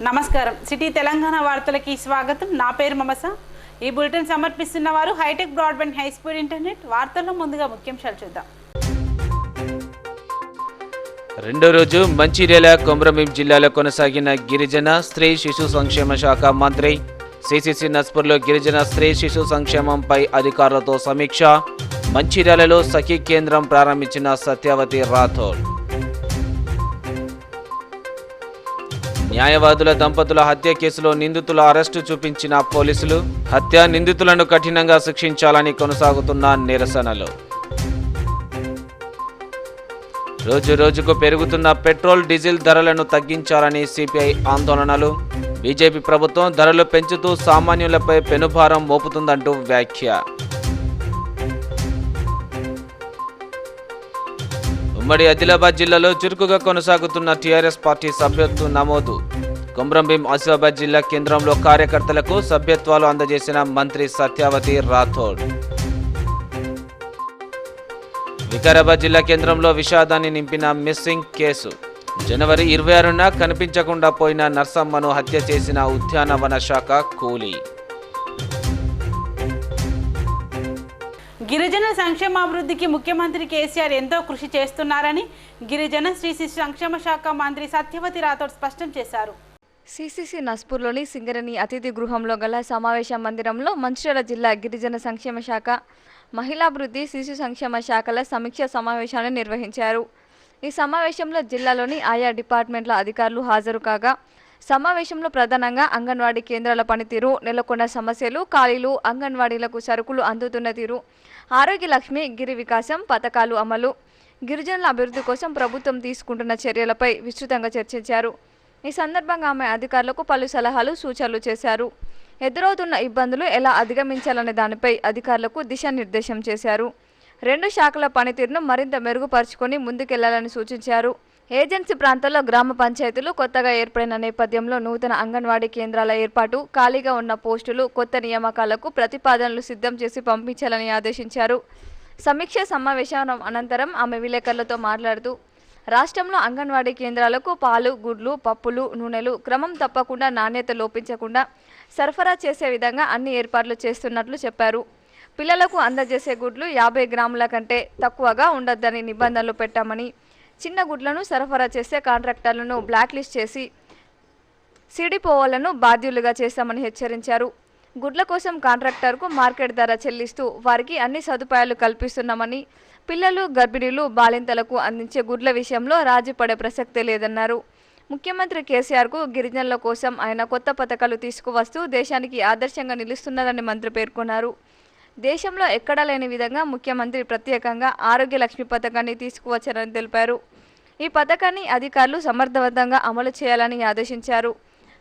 నమస్కారం సిటీ తెలంగాణ వార్తలకి స్వాగతం. నా పేరు మమస. ఈ బులెటిన్ సమర్పిస్తున్న వారు hitech broadband high speed internet. వార్తల్లో ముందుగా ముఖ్యాంశాలు చూద్దాం. రెండో రోజు మంచిర్యాల కొమరంభీం జిల్లాలో కొనసాగిన గిరిజన స్త్రీ శిశు సంక్షేమ శాఖ మంత్రి సిసిసి నస్పూర్లో గిరిజన స్త్రీ శిశు సంక్షేమంపై అధికారులతో సమీక్ష. మంచిర్యాలలో సఖీ కేంద్రం ప్రారంభించిన సత్యవతి రాథోడ్. న్యాయవాదుల దంపతుల హత్య కేసులో నిందితుల అరెస్టు చూపించిన పోలీసులు. హత్య నిందితులను కఠినంగా శిక్షించాలని కొనసాగుతున్న నిరసనలు. రోజు రోజుకు పెరుగుతున్న పెట్రోల్ డీజిల్ ధరలను తగ్గించాలని సిపిఐ ఆందోళనలు. బీజేపీ ప్రభుత్వం ధరలు పెంచుతూ సామాన్యులపై పెనుభారం మోపుతుందంటూ వ్యాఖ్య. ఉమ్మడి ఆదిలాబాద్ జిల్లాలో చురుకుగా కొనసాగుతున్న టీఆర్ఎస్ పార్టీ సభ్యత్వ నమోదు. కొమరంభీం ఆసిఫాబాద్ జిల్లా కేంద్రంలో కార్యకర్తలకు సభ్యత్వాలు అందజేసిన మంత్రి సత్యవతి రాథోడ్. వికారాబాద్ జిల్లా కేంద్రంలో విషాదాన్ని నింపిన మిస్సింగ్ కేసు. జనవరి 26న కనిపించకుండా పోయిన నర్సమ్మను హత్య చేసిన ఉద్యానవన శాఖ కూలీ. గిరిజన సంక్షేమాభివృద్ధికి ముఖ్యమంత్రి కేసీఆర్ ఎంతో కృషి చేస్తున్నారని గిరిజన శ్రీ శిశు సంక్షేమ శాఖ మంత్రి సత్యవతి రాథోడ్ స్పష్టం చేశారు. సిసిసి నస్పూర్లోని సింగరేణి అతిథి గృహంలో గల సమావేశ మందిరంలో మంచిర్యాల జిల్లా గిరిజన సంక్షేమ శాఖ, మహిళాభివృద్ధి, శిశు సంక్షేమ శాఖల సమీక్ష సమావేశాన్ని నిర్వహించారు. ఈ సమావేశంలో జిల్లాలోని ఆయా డిపార్ట్మెంట్ల అధికారులు హాజరు కాగా, సమావేశంలో ప్రధానంగా అంగన్వాడీ కేంద్రాల పనితీరు, నెలకొన్న సమస్యలు, ఖాళీలు, అంగన్వాడీలకు సరుకులు అందుతున్న తీరు, ఆరోగ్య లక్ష్మి, గిరి వికాసం పథకాలు అమలు, గిరిజనుల అభివృద్ధి కోసం ప్రభుత్వం తీసుకుంటున్న చర్యలపై విస్తృతంగా చర్చించారు. ఈ సందర్భంగా ఆమె అధికారులకు పలు సలహాలు, సూచనలు చేశారు. ఎదురవుతున్న ఇబ్బందులు ఎలా అధిగమించాలనే దానిపై అధికారులకు దిశానిర్దేశం చేశారు. రెండు శాఖల పనితీరును మరింత మెరుగుపరుచుకొని ముందుకెళ్లాలని సూచించారు. ఏజెన్సీ ప్రాంతాల్లో గ్రామ పంచాయతీలు కొత్తగా ఏర్పడిన నేపథ్యంలో నూతన అంగన్వాడీ కేంద్రాల ఏర్పాటు, ఖాళీగా ఉన్న పోస్టులు, కొత్త నియామకాలకు ప్రతిపాదనలు సిద్ధం చేసి పంపించాలని ఆదేశించారు. సమీక్ష సమావేశం అనంతరం ఆమె విలేకరులతో మాట్లాడుతూ, రాష్ట్రంలో అంగన్వాడీ కేంద్రాలకు పాలు, గుడ్లు, పప్పులు, నూనెలు క్రమం తప్పకుండా నాణ్యత లోపించకుండా సరఫరా చేసే విధంగా అన్ని ఏర్పాట్లు చేస్తున్నట్లు చెప్పారు. పిల్లలకు అందజేసే గుడ్లు 50 గ్రాముల కంటే తక్కువగా ఉండొద్దని నిబంధనలు పెట్టామని, చిన్న గుడ్లను సరఫరా చేసే కాంట్రాక్టర్లను బ్లాక్ లిస్ట్ చేసి సిడిపోలను బాధ్యులుగా చేస్తామని హెచ్చరించారు. గుడ్ల కోసం కాంట్రాక్టర్కు మార్కెట్ ధర చెల్లిస్తూ వారికి అన్ని సదుపాయాలు కల్పిస్తున్నామని, పిల్లలు, గర్భిణీలు, బాలింతలకు అందించే గుడ్ల విషయంలో రాజీ పడే ప్రసక్తే లేదన్నారు. ముఖ్యమంత్రి కేసీఆర్కు గిరిజనుల కోసం ఆయన కొత్త పథకాలు తీసుకువస్తూ దేశానికి ఆదర్శంగా నిలుస్తున్నారని మంత్రి పేర్కొన్నారు. దేశంలో ఎక్కడా లేని విధంగా ముఖ్యమంత్రి ప్రత్యేకంగా ఆరోగ్య లక్ష్మి పథకాన్ని తీసుకువచ్చారని తెలిపారు. ఈ పథకాన్ని అధికారులు సమర్థవంతంగా అమలు చేయాలని ఆదేశించారు.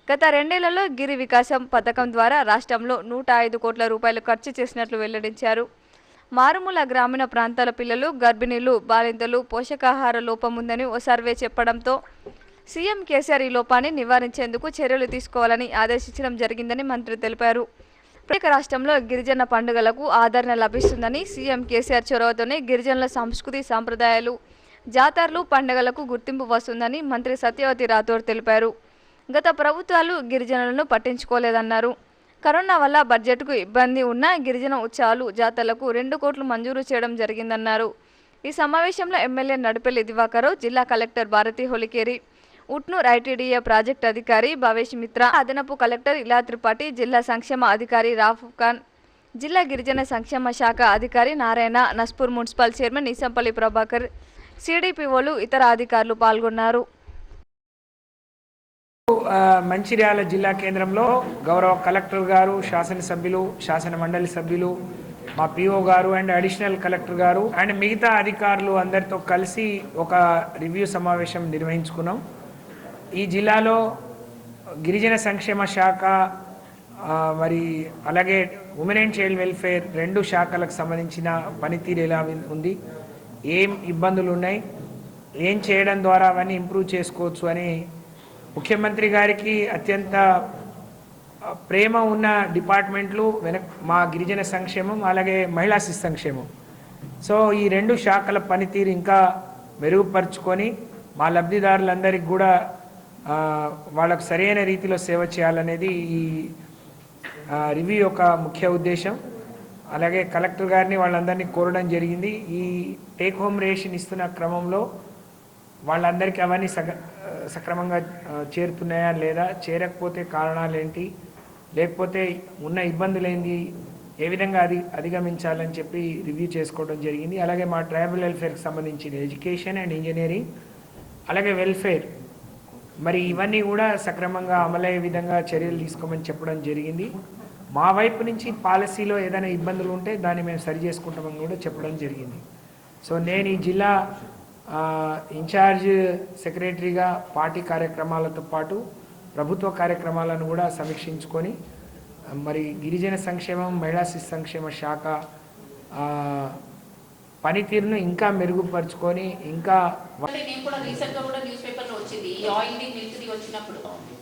గత 2 ఏళ్లలో గిరి వికాసం పథకం ద్వారా రాష్ట్రంలో 105 కోట్ల రూపాయలు ఖర్చు చేసినట్లు వెల్లడించారు. మారుమూల గ్రామీణ ప్రాంతాల పిల్లలు, గర్భిణీలు, బాలింతలు పోషకాహార లోపం ఉందని ఓ సర్వే చెప్పడంతో సీఎం కేసీఆర్ ఈ లోపాన్ని నివారించేందుకు చర్యలు తీసుకోవాలని ఆదేశించడం జరిగిందని మంత్రి తెలిపారు. ప్రత్యేక రాష్ట్రంలో గిరిజన పండుగలకు ఆదరణ లభిస్తుందని, సీఎం కేసీఆర్ చొరవతోనే గిరిజనుల సంస్కృతి, సాంప్రదాయాలు, జాతరలు, పండుగలకు గుర్తింపు వస్తుందని మంత్రి సత్యవతి రాథోడ్ తెలిపారు. గత ప్రభుత్వాలు గిరిజనులను పట్టించుకోలేదన్నారు. కరోనా వల్ల బడ్జెట్కు ఇబ్బంది ఉన్న గిరిజన ఉత్సవాలు, జాతరలకు 2 కోట్లు మంజూరు చేయడం జరిగిందన్నారు. ఈ సమావేశంలో ఎమ్మెల్యే నడిపెల్లి దివాకరావు, జిల్లా collector Bharathi Holikeri, Utnoor ITDA project అధికారి భవేష్ మిత్ర, అదనపు కలెక్టర్ ఇలా త్రిపాఠి, జిల్లా సంక్షేమ అధికారి రాఫూక్ ఖాన్, జిల్లా గిరిజన సంక్షేమ శాఖ అధికారి నారాయణ, నస్పూర్ మున్సిపల్ చైర్మన్ నిసంపల్లి ప్రభాకర్, సిడిపిఓలు, ఇతర అధికారులు పాల్గొన్నారు. మంచిర్యాల జిల్లా కేంద్రంలో గౌరవ కలెక్టర్ గారు, శాసనసభ్యులు, శాసన మండలి సభ్యులు, మా పిఓ గారు అండ్ అడిషనల్ కలెక్టర్ గారు అండ్ మిగతా అధికారులు అందరితో కలిసి ఒక రివ్యూ సమావేశం నిర్వహించుకున్నాం. ఈ జిల్లాలో గిరిజన సంక్షేమ శాఖ మరి అలాగే ఉమెన్ అండ్ చైల్డ్ వెల్ఫేర్ 2 శాఖలకు సంబంధించిన పనితీరు ఎలా ఉంది, ఏం ఇబ్బందులు ఉన్నాయి, ఏం చేయడం ద్వారా అవన్నీ ఇంప్రూవ్ చేసుకోవచ్చు అని ముఖ్యమంత్రి గారికి అత్యంత ప్రేమ ఉన్న డిపార్ట్మెంట్లు మా గిరిజన సంక్షేమం అలాగే మహిళా శిశు సంక్షేమం. సో ఈ 2 శాఖల పనితీరు ఇంకా మెరుగుపరుచుకొని మా లబ్ధిదారులందరికీ కూడా వాళ్ళకు సరైన రీతిలో సేవ చేయాలనేది ఈ రివ్యూ యొక్క ముఖ్య ఉద్దేశం. అలాగే కలెక్టర్ గారిని వాళ్ళందరినీ కోరడం జరిగింది. ఈ టేక్ హోమ్ రేషన్ ఇస్తున్న క్రమంలో వాళ్ళందరికీ అవన్నీ సక్రమంగా చేరుతున్నాయా లేదా, చేరకపోతే కారణాలు ఏంటి, లేకపోతే ఉన్న ఇబ్బందులు ఏంటి, ఏ విధంగా అధిగమించాలని చెప్పి రివ్యూ చేసుకోవడం జరిగింది. అలాగే మా ట్రైబల్ వెల్ఫేర్కి సంబంధించిన ఎడ్యుకేషన్ అండ్ ఇంజనీరింగ్ అలాగే వెల్ఫేర్ మరి ఇవన్నీ కూడా సక్రమంగా అమలయ్యే విధంగా చర్యలు తీసుకోమని చెప్పడం జరిగింది. మా వైపు నుంచి పాలసీలో ఏదైనా ఇబ్బందులు ఉంటే దాన్ని మేము సరి చేసుకుంటామని కూడా చెప్పడం జరిగింది. సో నేను ఈ జిల్లా ఇన్ఛార్జ్ సెక్రటరీగా పార్టీ కార్యక్రమాలతో పాటు ప్రభుత్వ కార్యక్రమాలను కూడా సమీక్షించుకొని మరి గిరిజన సంక్షేమం మహిళా శిశు సంక్షేమ శాఖ పనితీరును ఇంకా మెరుగుపరుచుకొని ఇంకా నేను కూడా రీసెంట్ గా కూడా న్యూస్ పేపర్ లో వచ్చింది ఈ ఆయిల్ మిల్క్ వచ్చినప్పుడు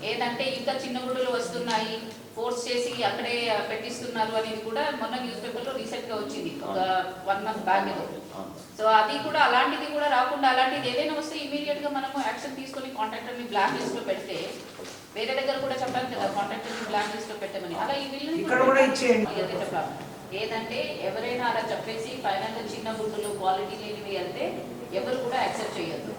ఏదంటే ఇంకా చిన్న గుడ్డలు వస్తున్నాయి, ఫోర్స్ చేసి అక్కడే పెట్టిస్తున్నారు అనేది కూడా మొన్న న్యూస్ పేపర్ లో రీసెంట్ గా వచ్చింది ఒక 1 month బ్యాక్. సో అది కూడా అలాంటిది కూడా రాకుండా అలాంటిది ఏదైనా వస్తే ఇమీడియట్ గా మనము యాక్షన్ తీసుకొని కాంట్రాక్టర్ ని బ్లాక్ లిస్ట్ లో పెడితే వేరే దగ్గర కూడా చెప్పాను కదా కాంట్రాక్టర్ ని బ్లాక్ లిస్ట్ లో పెట్టమని. అలా ఈ బిల్లుని చెప్పాము ఏదంటే ఎవరైనా అలా చెప్పేసి ఫైనల్ చిన్న గుడ్డలు క్వాలిటీ లేనివి అంటే ఎవరు కూడా యాక్సెప్ట్ చేయొద్దు.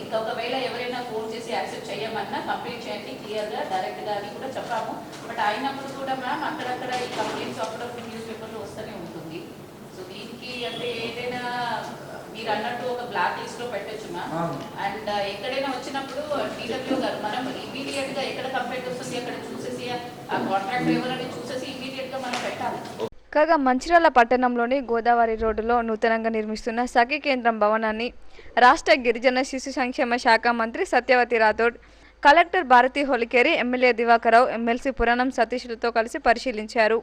ఇంకొకవేళ ఎవరైనా ఫోన్ చేసి యాక్సెప్ట్ చేయమన్నా కంప్లైంట్ చేయండి క్లియర్గా డైరెక్ట్గా అని కూడా చెప్పాము. బట్ అయినప్పుడు కూడా మ్యామ్ అక్కడక్కడ ఈ కంప్లైంట్స్ అప్పుడప్పుడు న్యూస్ పేపర్లో వస్తూనే ఉంటుంది. సో దీనికి అంటే ఏదైనా మీరు అన్నట్టు ఒక బ్లాక్ లిస్ట్ లో పెట్టచ్చు మ్యామ్. అండ్ ఎక్కడైనా వచ్చినప్పుడు DW గారు మనం ఇమీడియట్ గా ఎక్కడ కంప్లైంట్ వస్తుంది అక్కడ చూసేసి ఆ కాంట్రాక్ట్ ఎవరైనా చూసేసి ఇమీడియట్ గా మనం పెట్టాలి. కాగా మంచిర్యాల పట్టణంలోని గోదావరి రోడ్డులో నూతనంగా నిర్మిస్తున్న సఖీ కేంద్రం భవనాన్ని రాష్ట్ర గిరిజన శిశు సంక్షేమ శాఖ మంత్రి Satyavathi Rathod, collector Bharathi Holikeri, MLA Divakarao, MLC Puranam సతీష్లతో కలిసి పరిశీలించారు.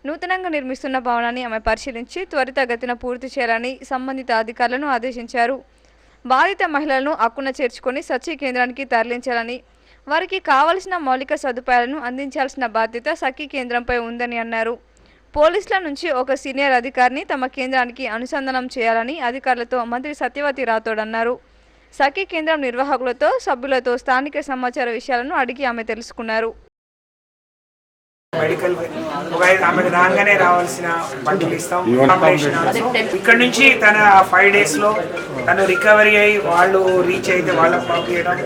నూతనంగా నిర్మిస్తున్న భవనాన్ని ఆమె పరిశీలించి త్వరితగతిన పూర్తి చేయాలని సంబంధిత అధికారులను ఆదేశించారు. బాధిత మహిళలను హక్కున చేర్చుకొని సఖీ కేంద్రానికి తరలించాలని, వారికి కావలసిన మౌలిక సదుపాయాలను అందించాల్సిన బాధ్యత సఖీ కేంద్రంపై ఉందని అన్నారు. పోలీసుల నుంచి ఒక సీనియర్ అధికారిని తమ కేంద్రానికి అనుసంధానం చేయాలని అధికారులతో మంత్రి సత్యవతి రాథోడ్ అన్నారు. సఖీ కేంద్రం నిర్వాహకులతో సభ్యులతో స్థానిక సమాచార విషయాలను అడిగి ఆమె తెలుసుకున్నారు. మెడికల్ ఆమెకు రాగానే రావాల్సిన బండ్లు ఇస్తాం. ఇక్కడ నుంచి తన 5 days లో తను రికవరీ అయ్యి వాళ్ళు రీచ్ అయితే వాళ్ళకి పంపించడం,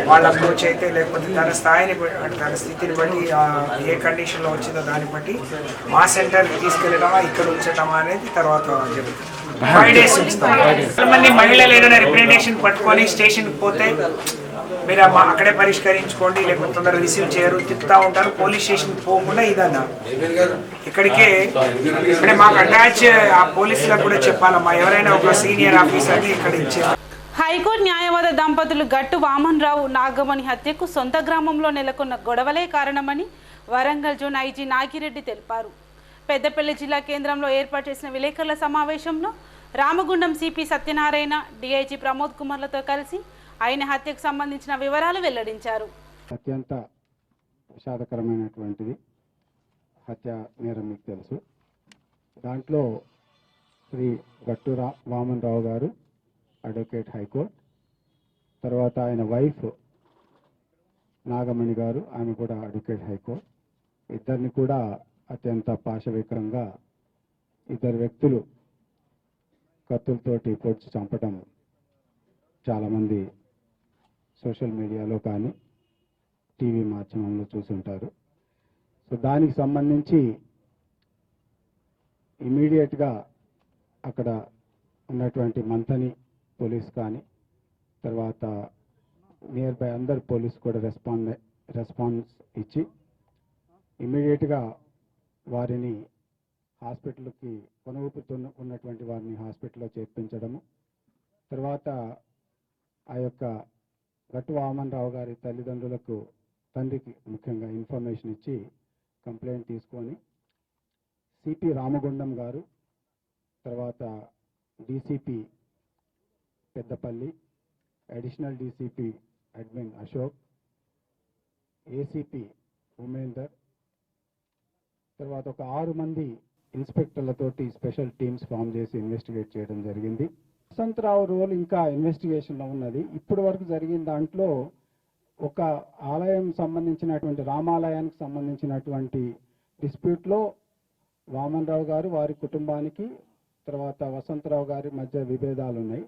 వాళ్ళ అప్రోచ్ అయితే లేకపోతే తన స్థాయిని తన స్థితిని బట్టి ఏ కండిషన్లో వచ్చిందో దాన్ని బట్టి మా సెంటర్కి తీసుకెళ్ళడమా ఇక్కడ ఉంచడమా అనేది తర్వాత జరుగుతుంది. 5 days ఉంచుతాం. కొంతమంది మహిళలు ఏదైనా రిప్రజెంటేషన్ పట్టుకొని స్టేషన్కి పోతే మీరు అక్కడే పరిష్కరించుకోండి లేకపోతే తొందరగా రిసీవ్ చేయరు తిప్పుతా ఉంటారు. పోలీస్ స్టేషన్కి పోకుండా ఇదన్నా ఇక్కడికే అంటే మాకు అటాచ్ ఆ పోలీసులకు కూడా చెప్పాలమ్మా ఎవరైనా ఒక సీనియర్ ఆఫీసర్ని ఇక్కడ ఇచ్చారు. హైకోర్టు న్యాయవాద దంపతులు గట్టు వామన్ రావు నాగమణి హత్యకు సొంత గ్రామంలో నెలకొన్న గొడవలే కారణమని వరంగల్ జోన్ ఐజీ నాగిరెడ్డి తెలిపారు. పెద్దపల్లి జిల్లా కేంద్రంలో ఏర్పాటు చేసిన విలేకరుల సమావేశంలో రామగుండం సిపి సత్యనారాయణ, డిఐజీ ప్రమోద్ కుమార్లతో కలిసి ఆయన హత్యకు సంబంధించిన వివరాలు వెల్లడించారు. అత్యంత విషాదకరమైనటువంటిది హత్య నేరం మీకు తెలుసు. దాంట్లో శ్రీ గట్టు వామన్ రావు గారు అడ్వకేట్ హైకోర్టు, తర్వాత ఆయన వైఫ్ నాగమణి గారు ఆమె కూడా అడ్వకేట్ హైకోర్టు, ఇద్దరిని కూడా అత్యంత పాశవికంగా 2 వ్యక్తులు కత్తులతోటి పొడిచి చంపటం చాలామంది సోషల్ మీడియాలో కానీ టీవీ మాధ్యమంలో చూసుంటారు. సో దానికి సంబంధించి ఇమీడియట్గా అక్కడ ఉన్నటువంటి మంతని పోలీస్ కానీ తర్వాత నియర్ బై అందరు పోలీస్ కూడా రెస్పాన్స్ ఇచ్చి ఇమీడియట్గా వారిని హాస్పిటల్కి కొనుగోపుతూ ఉన్నటువంటి వారిని హాస్పిటల్లో చేర్పించడము, తర్వాత ఆ యొక్క గట్టు వామన్ రావు గారి తల్లిదండ్రులకు తండ్రికి ముఖ్యంగా ఇన్ఫర్మేషన్ ఇచ్చి కంప్లైంట్ తీసుకొని సిపి రామగుండం గారు, తర్వాత DCP Peddapalli, additional DCP admin Ashok, ACP Umender, తర్వాత ఒక 6 మంది ఇన్స్పెక్టర్లతోటి స్పెషల్ టీమ్స్ ఫామ్ చేసి ఇన్వెస్టిగేట్ చేయడం జరిగింది. వసంతరావు రోల్ ఇంకా ఇన్వెస్టిగేషన్లో ఉన్నది. ఇప్పటి వరకు జరిగిన దాంట్లో ఒక ఆలయం సంబంధించినటువంటి రామాలయానికి సంబంధించినటువంటి డిస్ప్యూట్లో వామన్ రావు గారు వారి కుటుంబానికి తర్వాత వసంతరావు గారి మధ్య విభేదాలు ఉన్నాయి.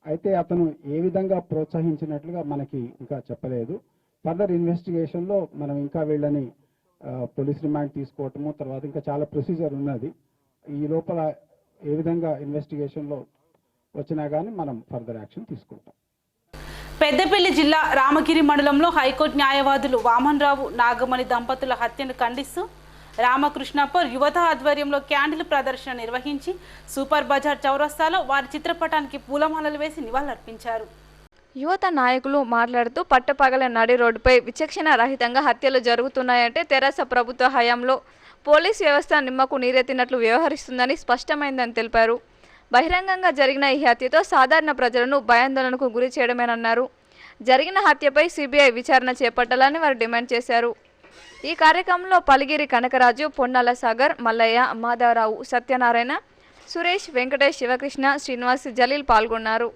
అయితే అతను ఏ విధంగా ప్రోత్సహించినట్లుగా మనకి ఇంకా చెప్పలేదు. ఫర్దర్ ఇన్వెస్టిగేషన్లో మనం ఇంకా వీళ్ళని పోలీస్ రిమాండ్ తీసుకోవటము, తర్వాత ఇంకా చాలా ప్రొసీజర్ ఉన్నది. ఈ లోపల ఏ విధంగా ఇన్వెస్టిగేషన్లో వచ్చినా కానీ మనం ఫర్దర్ యాక్షన్ తీసుకుంటాం. పెద్దపల్లి జిల్లా రామగిరి మండలంలో హైకోర్టు న్యాయవాదులు వామన్ రావు నాగమణి దంపతుల హత్యను ఖండిస్తూ రామకృష్ణపూర్ యువత ఆధ్వర్యంలో క్యాండిల్ ప్రదర్శన నిర్వహించి సూపర్ బజార్ చౌరస్తాలో వారి చిత్రపటానికి పూలమాలలు వేసి నివాళులర్పించారు. యువత నాయకులు మాట్లాడుతూ పట్టపగల నడి రోడ్డుపై విచక్షణ రహితంగా హత్యలు జరుగుతున్నాయంటే తెరాస ప్రభుత్వ హయాంలో పోలీస్ వ్యవస్థ నిమ్మకు నీరెత్తినట్లు వ్యవహరిస్తుందని స్పష్టమైందని తెలిపారు. బహిరంగంగా జరిగిన ఈ హత్యతో సాధారణ ప్రజలను భయాందోళనకు గురి చేయడమేనన్నారు. జరిగిన హత్యపై సిబిఐ విచారణ చేపట్టాలని వారు డిమాండ్ చేశారు. ఈ కార్యక్రమంలో పలిగిరి కనకరాజు, పొన్నాల సాగర్, మల్లయ్య, మాధవరావు, సత్యనారాయణ, సురేష్, వెంకటేష్, శివకృష్ణ, శ్రీనివాస్, జలీల్ పాల్గొన్నారు.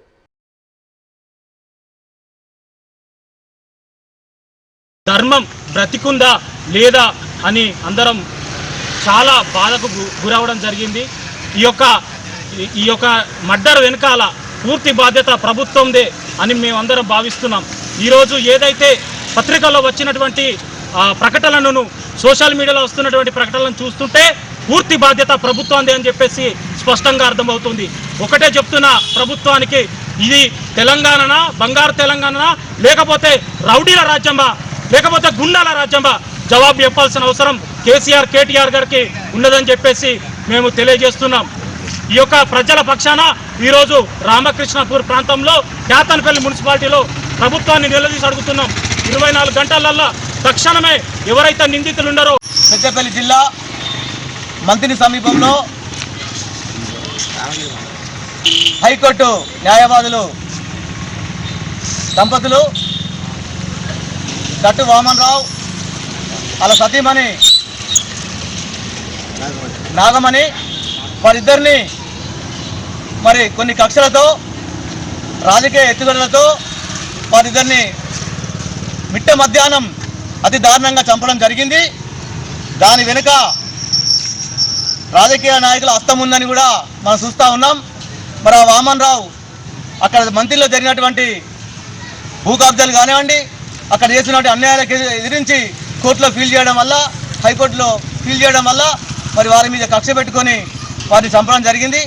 ధర్మం బ్రతికుందా లేదా అని అందరం చాలా బాధకు గురవడం జరిగింది. ఈ యొక్క మర్డర్ వెనకాల పూర్తి బాధ్యత ప్రభుత్వందే అని మేమందరం భావిస్తున్నాం. ఈరోజు ఏదైతే పత్రికల్లో వచ్చినటువంటి ప్రకటనలను, సోషల్ మీడియాలో వస్తున్నటువంటి ప్రకటనలను చూస్తుంటే పూర్తి బాధ్యత ప్రభుత్వందే అని చెప్పేసి స్పష్టంగా అర్థమవుతుంది. ఒకటే చెప్తున్నా ప్రభుత్వానికి, ఇది తెలంగాణనా, బంగారు తెలంగాణనా, లేకపోతే రౌడీల రాజ్యమా, లేకపోతే గుండాల రాజ్యమా, జవాబు చెప్పాల్సిన అవసరం కేసీఆర్, కేటీఆర్ గారికి ఉన్నదని చెప్పేసి మేము తెలియజేస్తున్నాం. ఈ యొక్క ప్రజల పక్షాన ఈరోజు రామకృష్ణపూర్ ప్రాంతంలో క్యాతన్పల్లి మున్సిపాలిటీలో ప్రభుత్వాన్ని నిలదీసి అడుగుతున్నాం. 24 గంటలల్లో తక్షణమే ఎవరైతే నిందితులు ఉన్నారో. పెద్దపల్లి జిల్లా మంత్రి సమీపంలో హైకోర్టు న్యాయవాదులు దంపతులు గట్టు వామన్ రావు వాళ్ళ సతీమణి నాగమణి వారిద్దరిని మరి కొన్ని కక్షలతో, రాజకీయ ఎత్తుగడలతో వారిద్దరిని మిట్ట మధ్యాహ్నం అతి దారుణంగా చంపడం జరిగింది. దాని వెనుక రాజకీయ నాయకుల హస్తం ఉందని కూడా మనం చూస్తూ ఉన్నాం. మరి ఆ వామన్ రావు అక్కడ మంత్రిలో జరిగినటువంటి భూ కబ్జాలు కానివ్వండి, అక్కడ చేసినటువంటి అన్యాయాలకు ఎదిరించి కోర్టులో ఫీల్ చేయడం వల్ల, హైకోర్టులో ఫీల్ చేయడం వల్ల మరి వారి మీద కక్ష పెట్టుకొని వారిని చంపడం జరిగింది.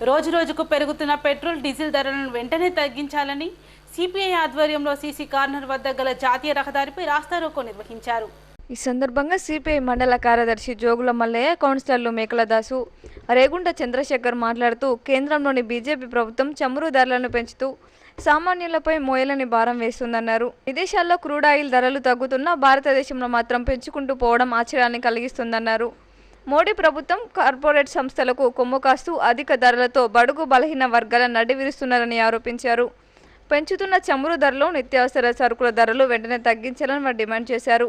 రోజు రోజుకు పెరుగుతున్న పెట్రోల్, డీజిల్ ధరలను వెంటనే తగ్గించాలని సిపిఐ ఆధ్వర్యంలో సీసీ కార్నర్ వద్ద గల జాతీయ రహదారిపై రాస్తారోకో నిర్వహించారు. ఈ సందర్భంగా సిపిఐ మండల కార్యదర్శి జోగుల మల్లయ్య, కౌన్సిలర్లు మేకలదాసు, రేగుంట చంద్రశేఖర్ మాట్లాడుతూ కేంద్రంలోని బీజేపీ ప్రభుత్వం చమురు ధరలను పెంచుతూ సామాన్యులపై మోయలని భారం వేస్తుందన్నారు. విదేశాల్లో క్రూడ్ ఆయిల్ ధరలు తగ్గుతున్నా భారతదేశంలో మాత్రం పెంచుకుంటూ పోవడం ఆశ్చర్యాన్ని కలిగిస్తుందన్నారు. మోడీ ప్రభుత్వం కార్పొరేట్ సంస్థలకు కొమ్ము కాస్తూ అధిక ధరలతో బడుగు బలహీన వర్గాల నడ్డివిరుస్తున్నారని ఆరోపించారు. పెంచుతున్న చమురు ధరలు, నిత్యావసర సరుకుల ధరలు వెంటనే తగ్గించాలని వారు డిమాండ్ చేశారు.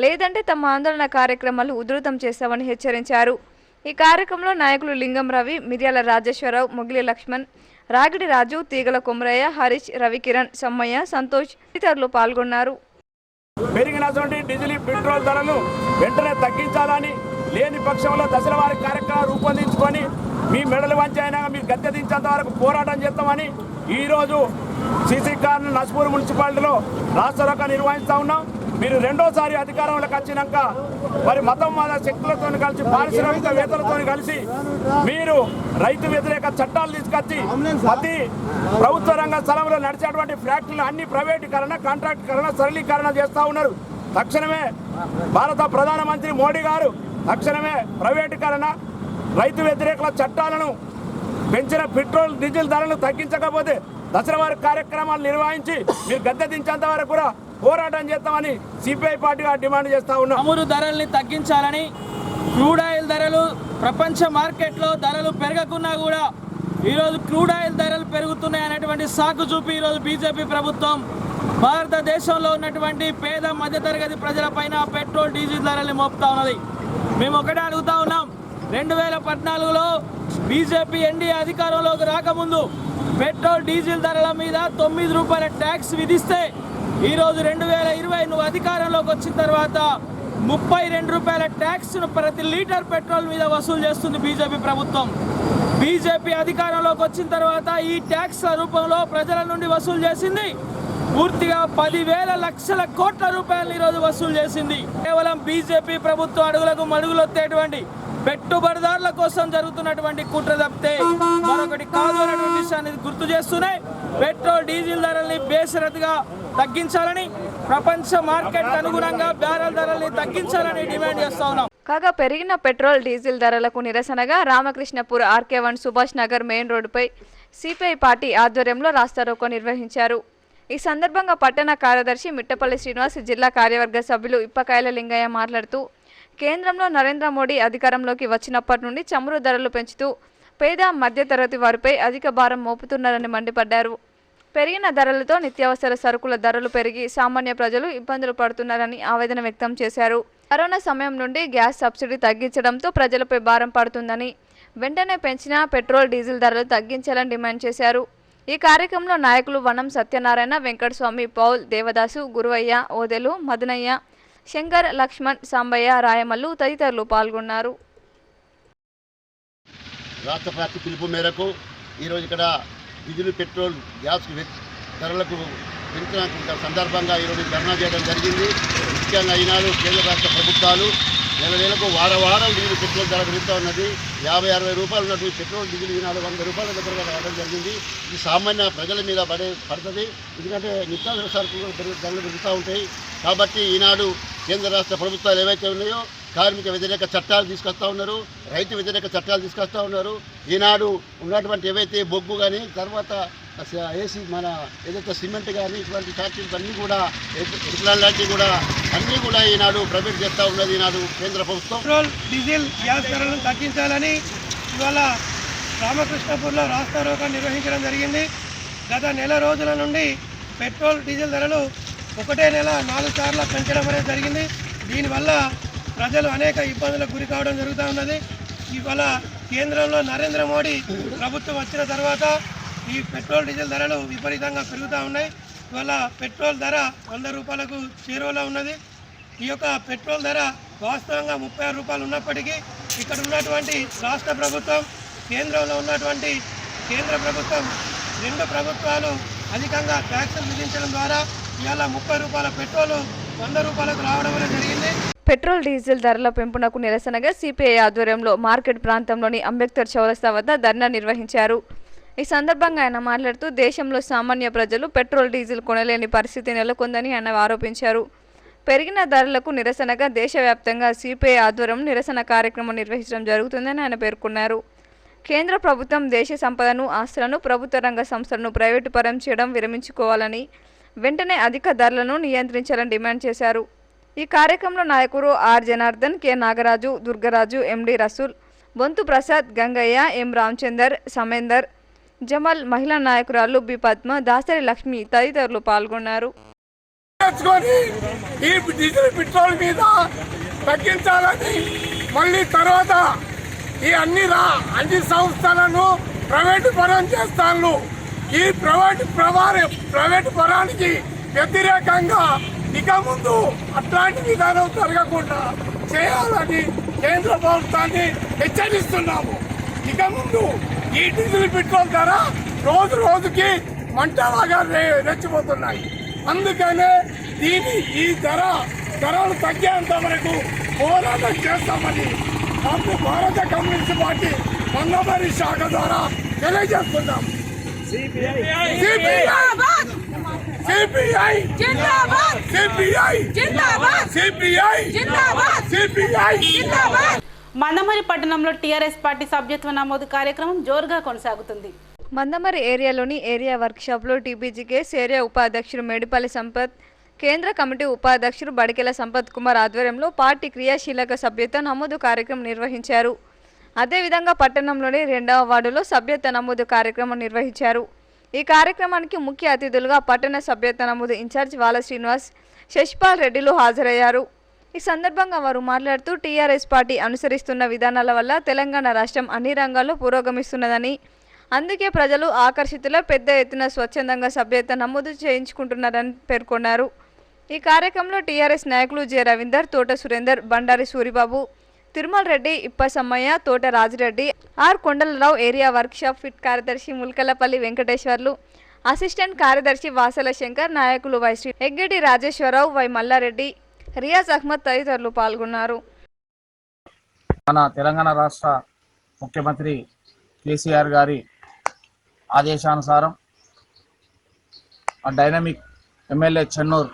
లేదంటే తమ ఆందోళన కార్యక్రమాలు ఉధృతం చేస్తామని హెచ్చరించారు. ఈ కార్యక్రమంలో నాయకులు లింగం రవి, మిర్యాల రాజేశ్వరరావు, మొగిలి లక్ష్మణ్, రాగిడి రాజు, తీగల కొమరయ్య, హరీష్, రవికిరణ్, సమ్మయ్య, సంతోష్ ఇతరులు పాల్గొన్నారు. పెరిగినటువంటి డీజిల్, పెట్రోల్ ధరలు వెంటనే తగ్గించాలని, లేని పక్షంలో దశల వారి కార్యక్రమాలు రూపొందించుకొని మీ మెడలు వంచి అయినా మీరు గద్దె దించేంత వరకు పోరాటం చేస్తామని ఈరోజు సీసీ కార్నర్ నస్పూర్ మున్సిపాలిటీలో రాస్తారోకో నిర్వహిస్తూ ఉన్నాం. మీరు రెండోసారి అధికారంలోకి వచ్చినాక మరి మత శక్తులతో కలిసి, పారిశ్రామికవేత్తలతో కలిసి మీరు రైతు వ్యతిరేక చట్టాలు తీసుకొచ్చి ప్రతి ప్రభుత్వ రంగ స్థలంలో నడిచేటువంటి ఫ్యాక్టరీలు అన్ని ప్రైవేటీకరణ, కాంట్రాక్టీకరణ, సరళీకరణ చేస్తూ ఉన్నారు. తక్షణమే భారత ప్రధానమంత్రి మోడీ గారు తక్షణమే ప్రైవేటీకరణ, రైతు వ్యతిరేక చట్టాలను పెంచిన పెట్రోల్, డీజిల్ ధరలను తగ్గించకపోతే దసరా వారి కార్యక్రమాలు నిర్వహించి మీరు గద్దె దించేంత వరకు కూడా పోరాటం చేస్తామని సిపిఐ పార్టీగా డిమాండ్ చేస్తా ఉన్నాం. చమురు ధరల్ని తగ్గించాలని, క్రూడ్ ఆయిల్ ధరలు ప్రపంచ మార్కెట్లో ధరలు పెరగకున్నా కూడా ఈరోజు క్రూడ్ ఆయిల్ ధరలు పెరుగుతున్నాయి అనేటువంటి సాకు చూపి ఈరోజు బీజేపీ ప్రభుత్వం భారతదేశంలో ఉన్నటువంటి పేద మధ్యతరగతి ప్రజలపైన పెట్రోల్, డీజిల్ ధరల్ని మోపుతా ఉన్నది. మేము ఒకటే అడుగుతా ఉన్నాం, 2014లో బీజేపీ ఎన్డీఏ అధికారంలోకి రాకముందు పెట్రోల్, డీజిల్ ధరల మీద 9 రూపాయల ట్యాక్స్ విధిస్తే ఈరోజు 2020 నువ్వు అధికారంలోకి వచ్చిన తర్వాత 32 రూపాయల ట్యాక్స్ను ప్రతి లీటర్ పెట్రోల్ మీద వసూలు చేస్తుంది బీజేపీ ప్రభుత్వం. బీజేపీ అధికారంలోకి వచ్చిన తర్వాత ఈ ట్యాక్స్ల రూపంలో ప్రజల నుండి వసూలు చేసింది పూర్తిగా 10,000 లక్షల కోట్ల రూపాయలు ఈరోజు వసూలు చేసింది. కేవలం బీజేపీ ప్రభుత్వం అడుగులకు మడుగులొత్తేటువంటి పెట్టుబడిదారుల కోసం జరుగుతున్నటువంటి కుట్ర తప్పితే మరొకటి కాదు అనేటువంటి విషయాన్ని గుర్తు చేస్తున్నాయి. పెట్రోల్ డీజిల్ ధరల్ని బేషరతుగా తగ్గించాలని, ప్రపంచ మార్కెట్ అనుగుణంగా బ్యారెల్ ధరల్ని తగ్గించాలని డిమాండ్ చేస్తా ఉన్నాం. కాగా పెరిగిన పెట్రోల్ డీజిల్ ధరలకు నిరసనగా రామకృష్ణపూర్ RK1 సుభాష్ నగర్ మెయిన్ రోడ్డుపై సిపిఐ పార్టీ ఆధ్వర్యంలో రాస్తారోకో నిర్వహించారు. ఈ సందర్భంగా పట్టణ కార్యదర్శి మిట్టపల్లి శ్రీనివాస్, జిల్లా కార్యవర్గ సభ్యులు ఇప్పకాయల లింగయ్య మాట్లాడుతూ కేంద్రంలో నరేంద్ర మోడీ అధికారంలోకి వచ్చినప్పటి నుండి చమురు ధరలు పెంచుతూ పేద మధ్యతరగతి వారిపై అధిక భారం మోపుతున్నారని మండిపడ్డారు. పెరిగిన ధరలతో నిత్యావసర సరుకుల ధరలు పెరిగి సామాన్య ప్రజలు ఇబ్బందులు పడుతున్నారని ఆవేదన వ్యక్తం చేశారు. కరోనా సమయం నుండి గ్యాస్ సబ్సిడీ తగ్గించడంతో ప్రజలపై భారం పడుతుందని, వెంటనే పెంచిన పెట్రోల్ డీజిల్ ధరలు తగ్గించాలని డిమాండ్ చేశారు. ఈ కార్యక్రమంలో నాయకులు వనం సత్యనారాయణ, వెంకటస్వామి, పౌల్, దేవదాసు, గురువయ్య, ఓదెలు, మదనయ్య, శంకర్, లక్ష్మణ్, సాంబయ్య, రాయమల్లు తదితరులు పాల్గొన్నారు. రాష్ట్ర పార్టీ పిలుపు మేరకు ఈరోజు ఇక్కడ డీజిల్, పెట్రోల్, గ్యాస్ ధరలకు పెంచిన సందర్భంగా ఈరోజు ధర్నా చేయడం జరిగింది. ముఖ్యంగా ఈనాడు కేంద్ర రాష్ట్ర ప్రభుత్వాలు నెలకు వారం డీజిల్ పెట్రోల్ ధర పెరుగుతూ ఉన్నది. 50-60 రూపాయలు ఉన్నటువంటి పెట్రోల్ డీజిల్ ఈనాడు 100 రూపాయల దగ్గర రావడం జరిగింది. ఇది సామాన్య ప్రజల మీద పడుతుంది. ఎందుకంటే నిత్యావసర సరుకులు ధరలు పెరుగుతూ ఉంటాయి. కాబట్టి ఈనాడు కేంద్ర రాష్ట్ర ప్రభుత్వాలు ఏవైతే ఉన్నాయో కార్మిక వ్యతిరేక చట్టాలు తీసుకొస్తూ ఉన్నారు, రైతు వ్యతిరేక చట్టాలు తీసుకొస్తూ ఉన్నారు. ఈనాడు ఉన్నటువంటి ఏవైతే బొగ్గు కానీ, తర్వాత ఏసీ మన ఏదైతే సిమెంట్ కానీ ఇటువంటి ఫ్యాక్టరీలు అన్నీ కూడా లాంటివి కూడా అన్నీ కూడా ఈనాడు ప్రైవేట్ చేస్తూ ఉన్నది ఈనాడు కేంద్ర ప్రభుత్వం. పెట్రోల్, డీజిల్, గ్యాస్ ధరలను తగ్గించాలని ఇవాళ రామకృష్ణపూర్లో రాస్తారోకో నిర్వహించడం జరిగింది. గత నెల రోజుల నుండి పెట్రోల్, డీజిల్ ధరలు ఒకటే నెల 4 సార్లు పెంచడం అనేది జరిగింది. దీనివల్ల ప్రజలు అనేక ఇబ్బందులకు గురి కావడం జరుగుతూ ఉన్నది. ఇవాళ కేంద్రంలో నరేంద్ర మోడీ ప్రభుత్వం వచ్చిన తర్వాత ఈ పెట్రోల్, డీజిల్ ధరలు విపరీతంగా పెరుగుతూ ఉన్నాయి. ఇవాళ పెట్రోల్ ధర 100 రూపాయలకు చేరువలో ఉన్నది. ఈ యొక్క పెట్రోల్ ధర వాస్తవంగా 36 రూపాయలు ఉన్నప్పటికీ ఇక్కడ ఉన్నటువంటి రాష్ట్ర ప్రభుత్వం, కేంద్రంలో ఉన్నటువంటి కేంద్ర ప్రభుత్వం, 2 ప్రభుత్వాలు అధికంగా ట్యాక్సులు విధించడం ద్వారా ఇవాళ 30 రూపాయల పెట్రోల్ 100 రూపాయలకు రావడం అనేది జరిగింది. పెట్రోల్, డీజిల్ ధరల పెంపునకు నిరసనగా సిపిఐ ఆధ్వర్యంలో మార్కెట్ ప్రాంతంలోని అంబేద్కర్ చౌరస్తా వద్ద ధర్నా నిర్వహించారు. ఈ సందర్భంగా ఆయన మాట్లాడుతూ దేశంలో సామాన్య ప్రజలు పెట్రోల్, డీజిల్ కొనలేని పరిస్థితి నెలకొందని ఆయన ఆరోపించారు. పెరిగిన ధరలకు నిరసనగా దేశవ్యాప్తంగా సిపిఐ ఆధ్వర్యంలో నిరసన కార్యక్రమం నిర్వహించడం జరుగుతుందని ఆయన పేర్కొన్నారు. కేంద్ర ప్రభుత్వం దేశ సంపదను, ఆస్తులను, ప్రభుత్వ రంగ సంస్థలను ప్రైవేటు పరం చేయడం విరమించుకోవాలని, వెంటనే అధిక ధరలను నియంత్రించాలని డిమాండ్ చేశారు. ఈ కార్యక్రమంలో నాయకులు R Janardhan, K Nagaraju, Durgaraju, MD Rasool, Bonthu Prasad, Gangaiah, M Ramachandar, Samender, Jamal, మహిళా నాయకురాలు బి పద్మ, దాసరి లక్ష్మి తదితరులు పాల్గొన్నారు. ఈ డీజిల్, పెట్రోల్ మీద తగ్గించాలని, మళ్ళీ తర్వాత ఈ అన్ని సంస్థలను ప్రైవేటు పరం చేస్తాను. ఈ ప్రైవేటు పరానికి వ్యతిరేకంగా ఇక ముందు అట్లాంటి విధానం జరగకుండా చేయాలని కేంద్ర ప్రభుత్వాన్ని హెచ్చరిస్తున్నాము. ఇక ముందు ఈ డీజిల్, పెట్రోల్ ధర రోజుకి మంటలాగా రెచ్చిపోతున్నాయి. అందుకనే ఈ ధరలు తగ్గేంత వరకు పోరాటం చేస్తామని భారత కమ్యూనిస్ట్ పార్టీ మంగళవారి శాఖ ద్వారా తెలియజేస్తున్నాం. మందమరి పట్టణంలో టీఆర్ఎస్ పార్టీ సభ్యత్వ నమోదు కార్యక్రమం జోరుగా కొనసాగుతుంది. మందమరి ఏరియాలోని ఏరియా వర్క్షాప్లో టీబీజీకేఎస్ ఏరియా ఉపాధ్యక్షుడు మేడిపల్లి సంపత్, కేంద్ర కమిటీ ఉపాధ్యక్షుడు బడికెల సంపత్ కుమార్ ఆధ్వర్యంలో పార్టీ క్రియాశీలక సభ్యత్వ నమోదు కార్యక్రమం నిర్వహించారు. అదేవిధంగా పట్టణంలోని 2వ వార్డులో సభ్యత్వ నమోదు కార్యక్రమం నిర్వహించారు. ఈ కార్యక్రమానికి ముఖ్య అతిథులుగా పట్టణ సభ్యత్వ నమోదు ఇన్ఛార్జ్ వాల శ్రీనివాస్, శశిపాల్ రెడ్డిలు హాజరయ్యారు. ఈ సందర్భంగా వారు మాట్లాడుతూ టీఆర్ఎస్ పార్టీ అనుసరిస్తున్న విధానాల వల్ల తెలంగాణ రాష్ట్రం అన్ని రంగాల్లో పురోగమిస్తున్నదని, అందుకే ప్రజలు ఆకర్షితుల పెద్ద ఎత్తున స్వచ్ఛందంగా సభ్యత నమోదు చేయించుకుంటున్నారని పేర్కొన్నారు. ఈ కార్యక్రమంలో టీఆర్ఎస్ నాయకులు జె రవీందర్, తోట Surender, Bandari Suribabu, Tirumala Reddy, Ippasammayya, Thota Rajireddy, R Kondalarao, area workshop fit కార్యదర్శి ముల్కలపల్లి వెంకటేశ్వర్లు, అసిస్టెంట్ కార్యదర్శి వాసల శంకర్, నాయకులు వైశ్రీ ఎగ్గడి రాజేశ్వరరావు, వై మల్లారెడ్డి, రియాజ్ అహ్మద్ తదితరులు పాల్గొన్నారు. మన తెలంగాణ రాష్ట్ర ముఖ్యమంత్రి కేసీఆర్ గారి ఆదేశానుసారం డైనమిక్ ఎమ్మెల్యే చెన్నూరు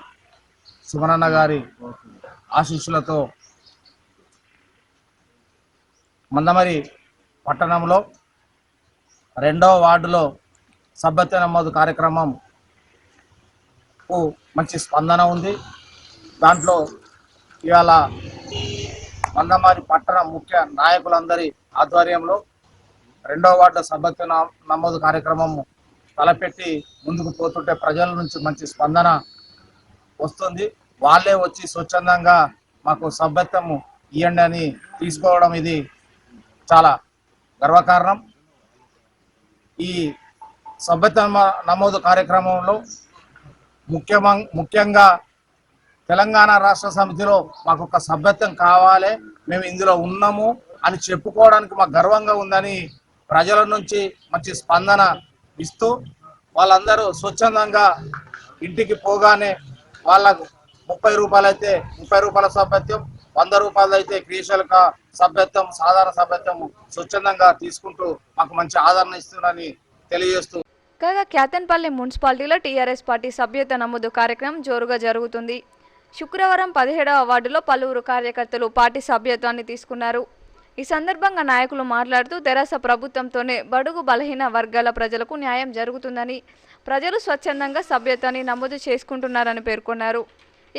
సుమనన్న గారి ఆశీస్సులతో మందమరి పట్టణంలో 2వ వార్డులో సభ్యత్వ నమోదు కార్యక్రమం మంచి స్పందన ఉంది. దాంట్లో ఇవాళ మందమరి పట్టణ ముఖ్య నాయకులందరి ఆధ్వర్యంలో 2వ వార్డు సభ్యత్వ నమోదు కార్యక్రమం తలపెట్టి ముందుకు పోతుంటే ప్రజల నుంచి మంచి స్పందన వస్తుంది. వాళ్ళే వచ్చి స్వచ్ఛందంగా మాకు సభ్యత్వం ఇవ్వండి అని తీసుకోవడం ఇది చాలా గర్వకారణం. ఈ సభ్యత్వ నమోదు కార్యక్రమంలో ముఖ్యంగా తెలంగాణ రాష్ట్ర సమితిలో మాకు ఒక సభ్యత్వం కావాలి, మేము ఇందులో ఉన్నాము అని చెప్పుకోవడానికి మాకు గర్వంగా ఉందని ప్రజల నుంచి మంచి స్పందన ఇస్తూ వాళ్ళందరూ స్వచ్ఛందంగా ఇంటికి పోగానే వాళ్ళకు 30 రూపాయలు అయితే 30 రూపాయల సభ్యత్వం, 100 రూపాయలు అయితే క్రియాశీలక సభ్యత్వం, సాధారణ సభ్యత్వం స్వచ్ఛందంగా తీసుకుంటూ మాకు మంచి ఆదరణ ఇస్తుందని తెలియజేస్తూ కాగా క్యాతన్పల్లి మున్సిపాలిటీలో టీఆర్ఎస్ పార్టీ సభ్యత నమోదు కార్యక్రమం జోరుగా జరుగుతుంది. శుక్రవారం 17వ వార్డులో పలువురు కార్యకర్తలు పార్టీ సభ్యత్వాన్ని తీసుకున్నారు. ఈ సందర్భంగా నాయకులు మాట్లాడుతూ తెరాస ప్రభుత్వంతోనే బడుగు బలహీన వర్గాల ప్రజలకు న్యాయం జరుగుతుందని, ప్రజలు స్వచ్ఛందంగా సభ్యత్వాన్ని నమోదు చేసుకుంటున్నారని పేర్కొన్నారు.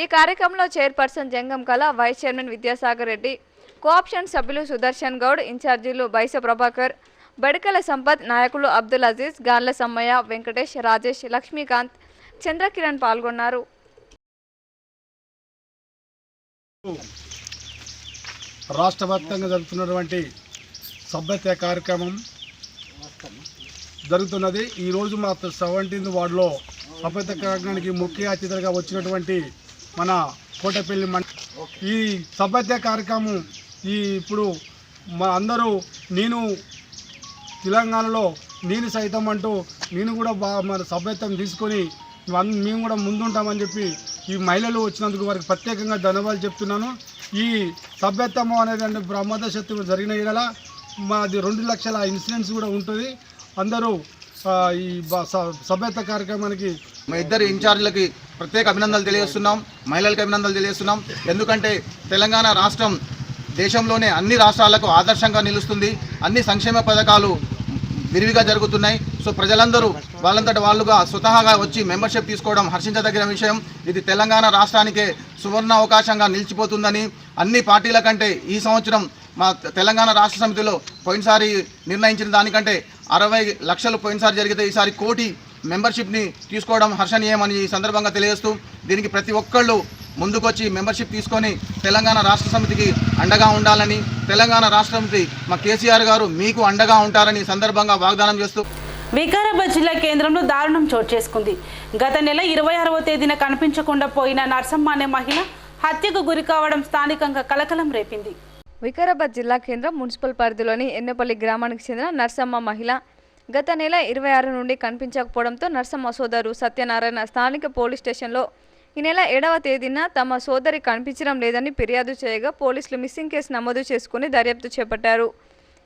ఈ కార్యక్రమంలో chairperson Jangam Kala, vice chairman Vidyasagar Reddy, cooption సభ్యులు సుదర్శన్ గౌడ్, ఇన్ఛార్జీలు బైస ప్రభాకర్, బడికల సంపత్, నాయకులు అబ్దుల్ అజీజ్, గాన్ల సమ్మయ్య, వెంకటేష్, రాజేష్, లక్ష్మీకాంత్, చంద్రకిరణ్ పాల్గొన్నారు. రాష్ట్ర వ్యాప్తంగా జరుగుతున్నటువంటి సభ్యత్వ కార్యక్రమం జరుగుతున్నది. ఈరోజు మా 17వ వార్డులో సభ్యత్వ కార్యక్రమానికి ముఖ్య అతిథిగా వచ్చినటువంటి మన కోటపల్లి ఈ సభ్యత్వ కార్యక్రమం ఇప్పుడు మా అందరూ నేను తెలంగాణలో నేను సైతం అంటూ నేను కూడా మన సభ్యత్వం తీసుకొని మేము కూడా ముందుంటామని చెప్పి ఈ మహిళలు వచ్చినందుకు వారికి ప్రత్యేకంగా ధన్యవాదాలు చెప్తున్నాను. ఈ సభ్యత్వం అనేది ప్రమాద శక్తులు జరిగిన ఇలా మాది 2 లక్షల ఇన్సూరెన్స్ కూడా ఉంటుంది. అందరూ ఈ సభ్యత్వ కార్యక్రమానికి మా ఇద్దరు ఇన్ఛార్జీలకి ప్రత్యేక అభినందనలు తెలియజేస్తున్నాం, మహిళలకు అభినందనలు తెలియజేస్తున్నాం. ఎందుకంటే తెలంగాణ రాష్ట్రం దేశంలోనే అన్ని రాష్ట్రాలకు ఆదర్శంగా నిలుస్తుంది. అన్ని సంక్షేమ పథకాలు విరివిగా జరుగుతున్నాయి. సో ప్రజలందరూ వాళ్ళంతటి వాళ్ళుగా స్వతహాగా వచ్చి మెంబర్షిప్ తీసుకోవడం హర్షించదగిన విషయం. ఇది తెలంగాణ రాష్ట్రానికే సువర్ణ అవకాశంగా నిలిచిపోతుందని అన్ని పార్టీల కంటే ఈ సంవత్సరం మా తెలంగాణ రాష్ట్ర సమితిలో పోయినసారి నిర్ణయించిన దానికంటే 60 లక్షలు పోయినసారి జరిగితే ఈసారి 1 కోటి మెంబర్షిప్ని తీసుకోవడం హర్షణీయమని ఈ సందర్భంగా తెలియజేస్తూ దీనికి ప్రతి ఒక్కళ్ళు ముందుకొచ్చి మెంబర్షిప్ తీసుకొని తెలంగాణ రాష్ట్ర సమితికి అండగా ఉండాలని, తెలంగాణ రాష్ట్ర సమితి మా కేసీఆర్ గారు మీకు అండగా ఉంటారని సందర్భంగా వాగ్దానం చేస్తూ వికారాబాద్ జిల్లా కేంద్రంలో దారుణం చోటు చేసుకుంది. గత నెల 26వ తేదీన కనిపించకుండా పోయిన నర్సమ్మ అనే మహిళ హత్యకు గురి కావడం స్థానికంగా కలకలం రేపింది. వికారాబాద్ జిల్లా కేంద్రం మున్సిపల్ పరిధిలోని ఎన్నపల్లి గ్రామానికి చెందిన నర్సమ్మ మహిళ గత నెల 26 నుండి కనిపించకపోవడంతో నర్సమ్మ సోదరు సత్యనారాయణ స్థానిక పోలీస్ స్టేషన్లో ఈ నెల 7వ తేదీన తమ సోదరి కనిపించడం లేదని ఫిర్యాదు చేయగా పోలీసులు మిస్సింగ్ కేసు నమోదు చేసుకుని దర్యాప్తు చేపట్టారు.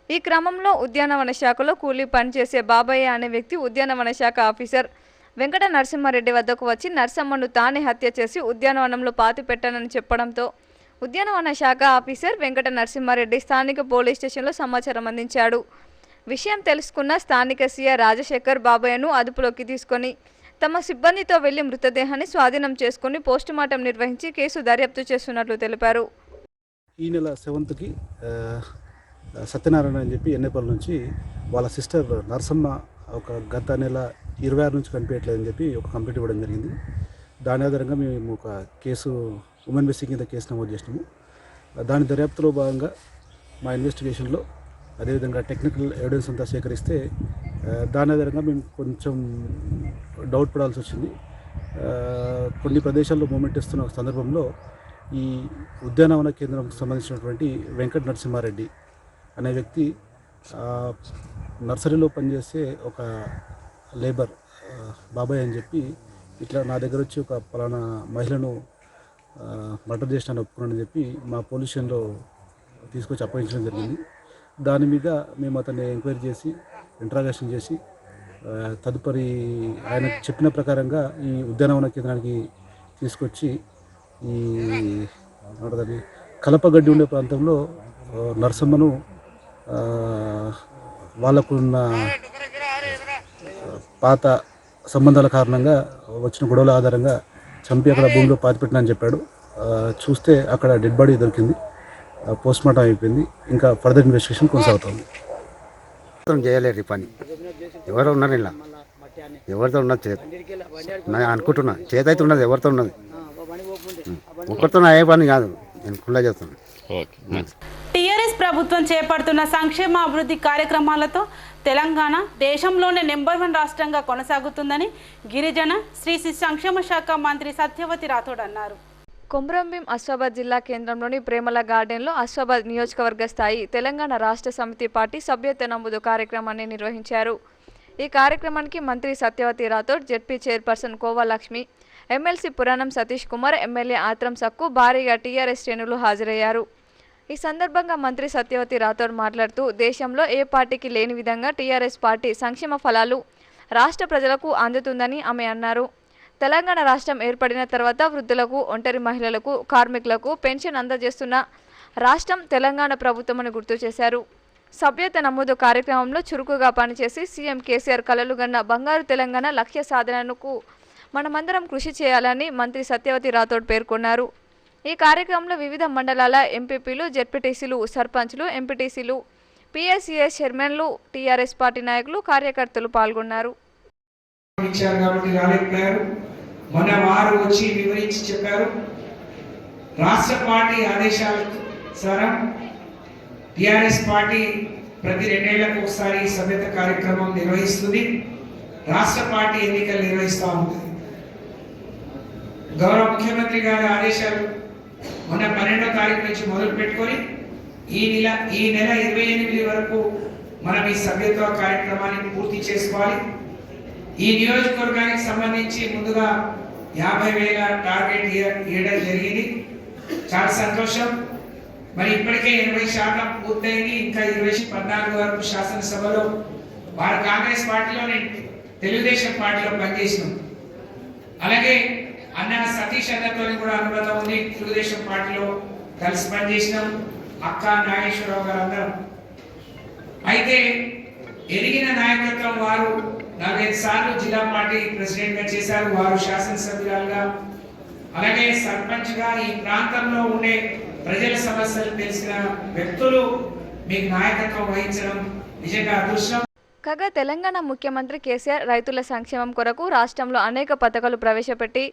ఈ క్రమంలో ఉద్యానవన శాఖలో కూలీ పనిచేసే బాబయ్య అనే వ్యక్తి ఉద్యానవన శాఖ ఆఫీసర్ వెంకట నరసింహారెడ్డి వద్దకు వచ్చి నర్సమ్మను తానే హత్య చేసి ఉద్యానవనంలో పాతిపెట్టానని చెప్పడంతో ఉద్యానవన శాఖ ఆఫీసర్ వెంకట నరసింహారెడ్డి స్థానిక పోలీస్ స్టేషన్లో సమాచారం అందించాడు. విషయం తెలుసుకున్న స్థానిక సీఐ రాజశేఖర్ బాబయ్యను అదుపులోకి తీసుకొని తమ సిబ్బందితో వెళ్లి మృతదేహాన్ని స్వాధీనం చేసుకుని పోస్టుమార్టం నిర్వహించి కేసు దర్యాప్తు చేస్తున్నట్లు తెలిపారు. ఈ నెల 7కి సత్యనారాయణ అని చెప్పి ఎన్నేపల్లి నుంచి వాళ్ళ సిస్టర్ నరసమ్మ ఒక గత నెల 26 నుంచి కనిపించట్లేదని చెప్పి ఒక కంప్లైంట్ ఇవ్వడం జరిగింది. దాని ఆధారంగా మేము ఒక కేసు ఉమెన్ మిస్సింగ్ కింద కేసు నమోదు చేసినాము. దాని దర్యాప్తులో భాగంగా మా ఇన్వెస్టిగేషన్లో అదేవిధంగా టెక్నికల్ ఎవిడెన్స్ అంతా సేకరిస్తే దాని ఆధారంగా మేము కొంచెం డౌట్ పడాల్సి వచ్చింది. కొన్ని ప్రదేశాల్లో మూమెంట్ ఇస్తున్న సందర్భంలో ఈ ఉద్యానవన కేంద్రంకి సంబంధించినటువంటి వెంకట నరసింహారెడ్డి అనే వ్యక్తి నర్సరీలో పనిచేసే ఒక లేబర్ బాబాయ్ అని చెప్పి ఇట్లా నా దగ్గర వచ్చి ఒక పలానా మహిళను మర్డర్ చేసినాను ఒప్పుకున్నానని చెప్పి మా పోలీస్ స్టేషన్లో తీసుకొచ్చి అప్పగించడం జరిగింది. దాని మీద మేము అతన్ని ఎంక్వైరీ చేసి ఇంట్రాగేషన్ చేసి తదుపరి ఆయన చెప్పిన ప్రకారంగా ఈ ఉద్యానవన కేంద్రానికి తీసుకొచ్చి ఈ కలపగడ్డి ఉండే ప్రాంతంలో నరసమ్మను వాళ్ళకున్న పాత సంబంధాల కారణంగా వచ్చిన గొడవల ఆధారంగా చంపి అక్కడ భూమిలో పాతిపెట్టినని చెప్పాడు. చూస్తే అక్కడ డెడ్ బాడీ దొరికింది. పోస్ట్మార్టం అయిపోయింది. ఇంకా ఫర్దర్ ఇన్వెస్టిగేషన్ కొనసాగుతుంది. చేయలేరు ఈ పని. ఎవరో ఉన్నారు ఇలా, ఎవరితో ఉన్నది చేతి అనుకుంటున్నా, చేతి అయితే ఉన్నది, ఎవరితో ఉన్నది, ఒకరితో అయ్యే పని కాదు. నేను కుళ్ళ చేస్తున్నాను. టీఆర్ఎస్ ప్రభుత్వం చేపడుతున్న సంక్షేమ అభివృద్ధి కార్యక్రమాలతో తెలంగాణ దేశంలోనే నెంబర్ 1 రాష్ట్రంగా కొనసాగుతుందని గిరిజన శ్రీ శిశు సంక్షేమ శాఖ మంత్రి సత్యవతి రాథోడ్ అన్నారు. కొమ్రంభీం ఆసిఫాబాద్ జిల్లా కేంద్రంలోని ప్రేమల గార్డెన్లో ఆసిఫాబాద్ నియోజకవర్గ స్థాయి తెలంగాణ రాష్ట్ర సమితి పార్టీ సభ్యత్వ నమోదు కార్యక్రమాన్ని నిర్వహించారు. ఈ కార్యక్రమానికి మంత్రి Satyavathi Rathod, ZP chairperson Kovalakshmi, MLC Puranam Satish Kumar, MLA Atram Sakku భారీగా టీఆర్ఎస్ శ్రేణులు హాజరయ్యారు. ఈ సందర్భంగా మంత్రి సత్యవతి రాథోడ్ మాట్లాడుతూ దేశంలో ఏ పార్టీకి లేని విధంగా టీఆర్ఎస్ పార్టీ సంక్షేమ ఫలాలు రాష్ట్ర ప్రజలకు అందుతుందని ఆమె అన్నారు. తెలంగాణ రాష్ట్రం ఏర్పడిన తర్వాత వృద్ధులకు, ఒంటరి మహిళలకు, కార్మికులకు పెన్షన్ అందజేస్తున్న రాష్ట్రం తెలంగాణ ప్రభుత్వమని గుర్తు చేశారు. సభ్యత నమోదు కార్యక్రమంలో చురుకుగా పనిచేసి సీఎం కేసీఆర్ కలలుగన్న బంగారు తెలంగాణ లక్ష్య సాధనకు మనమందరం కృషి చేయాలని మంత్రి సత్యవతి రాథోడ్ పేర్కొన్నారు. ఈ కార్యక్రమంలో వివిధ మండలాల ఎంపీపీలు, జెడ్పీటీసీలు, సర్పంచ్లు, ఎంపీటీసీలు, పిఎస్సిఎస్ చైర్మన్లు, టీఆర్ఎస్ పార్టీ నాయకులు, కార్యకర్తలు పాల్గొన్నారు. మొన్న వారు వచ్చి వివరించి చెప్పారు. రాష్ట్ర పార్టీ ఆదేశానుసారం టిఆర్ఎస్ పార్టీ ప్రతి 2 ఏళ్లకు ఒకసారి సభ్యత కార్యక్రమం నిర్వహిస్తుంది. రాష్ట్ర పార్టీ ఎన్నికలు నిర్వహిస్తూ ఉంటుంది. గౌరవ ముఖ్యమంత్రి గారి ఆదేశాలు మొన్న 12వ తారీఖు నుంచి మొదలు పెట్టుకొని ఈ నెల 28 వరకు మనం ఈ సభ్యత్వ కార్యక్రమాన్ని పూర్తి చేసుకోవాలి. ఈ నియోజకవర్గానికి సంబంధించి ముందుగా 50,000 టార్గెట్ ఇవ్వడం జరిగింది. చాలా సంతోషం. మరి ఇప్పటికే 80% పూర్తయింది. ఇంకా 14 వరకు శాసనసభలో వారు కాంగ్రెస్ పార్టీలో, నేను తెలుగుదేశం పార్టీలో పనిచేసినాం. అలాగే అన్న సతీష్ అన్నతో కూడా అనుబంధం ఉంది. తెలుగుదేశం పార్టీలో కలిసి పనిచేసినాం. అక్క నాగేశ్వరరావు గారు అందరం. అయితే ఎదిగిన నాయకత్వం వారు 45 సార్లు జిల్లా పార్టీ ప్రెసిడెంట్ గా చేశారు. వారు శాసనసభ్యురాలుగా, అలాగే సర్పంచ్ గా ఈ ప్రాంతంలో ఉండే ప్రజల సమస్యలు తెలిసిన వ్యక్తులు మీకు నాయకత్వం వహించడం నిజంగా అదృష్టం. కాగా తెలంగాణ ముఖ్యమంత్రి కేసీఆర్ రైతుల సంక్షేమం కొరకు రాష్ట్రంలో అనేక పథకాలు ప్రవేశపెట్టి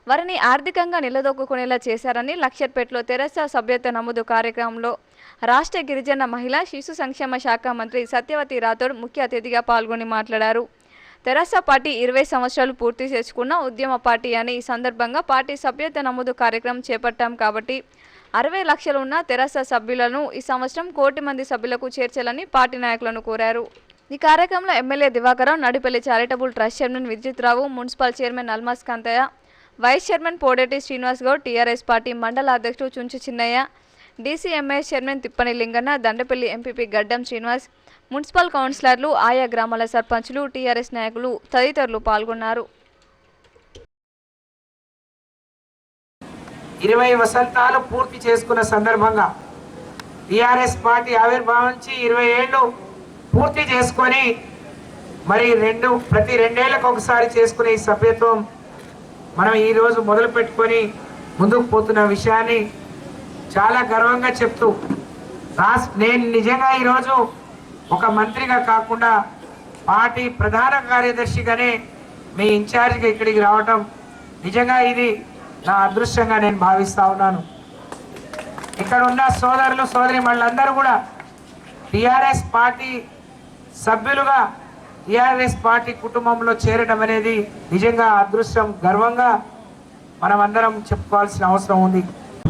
వారిని ఆర్థికంగా నిలదొక్కునేలా చేశారని లక్షర్పేటలో తెరాస సభ్యత్వ నమోదు కార్యక్రమంలో రాష్ట్ర గిరిజన మహిళా శిశు సంక్షేమ శాఖ మంత్రి సత్యవతి రాథోడ్ ముఖ్య అతిథిగా పాల్గొని మాట్లాడారు. తెరాస పార్టీ 20 సంవత్సరాలు పూర్తి చేసుకున్న ఉద్యమ పార్టీ అని ఈ సందర్భంగా పార్టీ సభ్యత్వ నమోదు కార్యక్రమం చేపట్టాం కాబట్టి 60 లక్షలు ఉన్న తెరాస సభ్యులను ఈ సంవత్సరం 1 కోటి మంది సభ్యులకు చేర్చాలని పార్టీ నాయకులను కోరారు. ఈ కార్యక్రమంలో MLA Divakaram, Nadipalli charitable trust chairman Vidyut Rao, municipal chairman Almas Kanthaiah, vice chairman Podeti Srinivas Goud, TRS party మండల అధ్యక్షుడు Chunchu Chinnaiah, DCMS chairman Tippani Linganna, Dandepalli MPP Gaddam Srinivas, municipal కౌన్సిలర్లు, ఆయా గ్రామాల సర్పంచులు, టీఆర్ఎస్ నాయకులు తదితరులు పాల్గొన్నారు. 20 వసంతాలు పూర్తి చేసుకున్న సందర్భంగా టిఆర్ఎస్ పార్టీ ఆవిర్భావించి 20 ఏళ్ళు పూర్తి చేసుకొని మరి ప్రతి 2 ఏళ్లకు ఒకసారి చేసుకునే ఈ సభ్యత్వం మనం ఈరోజు మొదలు పెట్టుకొని ముందుకు పోతున్న విషయాన్ని చాలా గర్వంగా చెప్తూ నేను నిజంగా ఈరోజు ఒక మంత్రిగా కాకుండా పార్టీ ప్రధాన కార్యదర్శిగానే మీ ఇన్ఛార్జిగా ఇక్కడికి రావటం నిజంగా ఇది నా అదృష్టంగా నేను భావిస్తా ఉన్నాను. ఇక్కడ ఉన్న సోదరులు సోదరి మళ్ళందరూ కూడా టిఆర్ఎస్ పార్టీ సభ్యులుగా టీఆర్ఎస్ పార్టీ కుటుంబంలో చేరడం అనేది నిజంగా అదృష్టం, గర్వంగా మనమందరం చెప్పుకోవాల్సిన అవసరం ఉంది.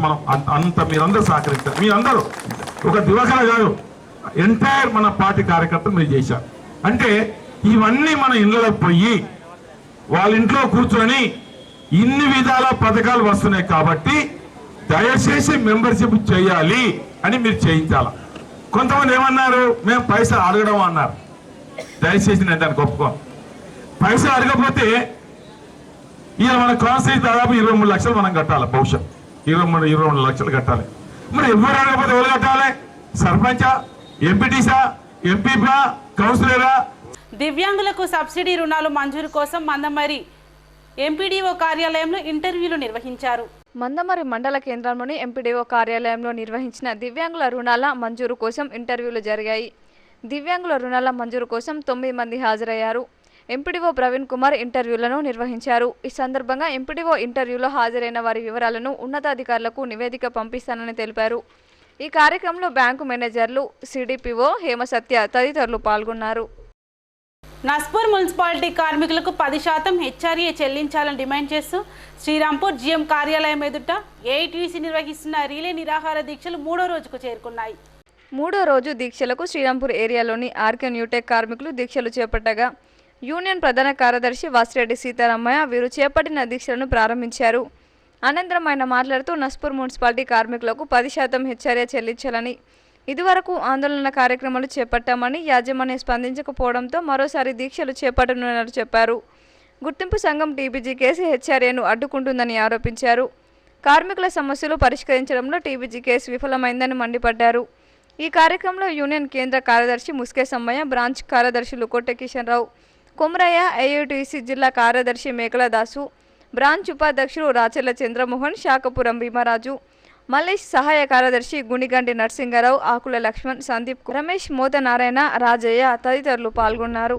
మనం అంత మీరందరూ సహకరించారు. మీరందరూ ఒక దివసన కాదు, ఎంటైర్ మన పార్టీ కార్యకర్తలు మీరు చేశారు. అంటే ఇవన్నీ మన ఇళ్ళలోకి పోయి వాళ్ళ ఇంట్లో కూర్చొని ఇన్ని విధాల పథకాలు వస్తున్నాయి కాబట్టి దయచేసి మెంబర్షిప్ చేయాలి అని మీరు చేయించాల. కొంతమంది ఏమన్నారు, మేము పైసలు అడగడం అన్నారు. దయచేసి నేను దానికి ఒప్పుకోను. పైసలు అడగకపోతే ఇక మన కాన్స్టిట్యూన్సీ దాదాపు 23 లక్షలు మనం కట్టాలి. బహుశా 23 లక్షలు కట్టాలి. మరి ఎవరు అడగకపోతే ఎవరు కట్టాలి? సర్పంచా, ఎంపీటీసా, ఎంపీపా, కౌన్సిలరా? దివ్యాంగులకు సబ్సిడీ రుణాలు మంజూరు కోసం మందమరి ఎంపీడీఓ కార్యాలయంలో ఇంటర్వ్యూలు నిర్వహించారు. మందమరి మండల కేంద్రంలోని ఎంపీడీఓ కార్యాలయంలో నిర్వహించిన దివ్యాంగుల రుణాల మంజూరు కోసం ఇంటర్వ్యూలు జరిగాయి. దివ్యాంగుల రుణాల మంజూరు కోసం 9 మంది హాజరయ్యారు. ఎంపీడీఓ ప్రవీణ్ కుమార్ ఇంటర్వ్యూలను నిర్వహించారు. ఈ సందర్భంగా ఎంపీడీఓ ఇంటర్వ్యూలో హాజరైన వారి వివరాలను ఉన్నతాధికారులకు నివేదిక పంపిస్తానని తెలిపారు. ఈ కార్యక్రమంలో బ్యాంకు మేనేజర్లు, సిడిపిఓ హేమసత్య తదితరులు పాల్గొన్నారు. నస్పూర్ మున్సిపాలిటీ కార్మికులకు 10% హెచ్ఆర్ఏ చెల్లించాలని డిమాండ్ చేస్తూ శ్రీరాంపూర్ జీఎం కార్యాలయం ఎదుట ఏఐటీసీ నిర్వహిస్తున్న రిలే నిరాహార దీక్షలు 3వ రోజుకు చేరుకున్నాయి. 3వ రోజు దీక్షలకు శ్రీరాంపూర్ ఏరియాలోని ఆర్కే న్యూటెక్ కార్మికులు దీక్షలు చేపట్టగా యూనియన్ ప్రధాన కార్యదర్శి వాసిరెడ్డి సీతారామయ్య వీరు చేపట్టిన దీక్షలను ప్రారంభించారు. అనంతరం ఆయన మాట్లాడుతూ నస్పూర్ మున్సిపాలిటీ కార్మికులకు 10% హెచ్ఆర్ఏ చెల్లించాలని, ఇదివరకు ఆందోళన కార్యక్రమాలు చేపట్టామని యాజమాన్యం స్పందించకపోవడంతో మరోసారి దీక్షలు చేపట్టనున్నట్లు చెప్పారు. గుర్తింపు సంఘం టీబీజీ కేసు హెచ్ఆర్ఏను అడ్డుకుంటుందని ఆరోపించారు. కార్మికుల సమస్యలు పరిష్కరించడంలో టీబీజీ కేసు విఫలమైందని మండిపడ్డారు. ఈ కార్యక్రమంలో యూనియన్ కేంద్ర కార్యదర్శి ముస్కే సమ్మయ్య, బ్రాంచ్ కార్యదర్శులు కొట్టె కిషన్ రావు, కొమరయ్య, ఏఐటీసీ జిల్లా కార్యదర్శి మేకల దాసు, బ్రాంచ్ ఉపాధ్యక్షులు రాచెల్ల చంద్రమోహన్, శాఖపురం భీమరాజు, మల్లేష్, సహాయ కార్యదర్శి గుణిగంటి నరసింగారావు, ఆకుల లక్ష్మణ్, సందీప్, రమేష్, మోతనారాయణ, రాజయ్య తదితరులు పాల్గొన్నారు.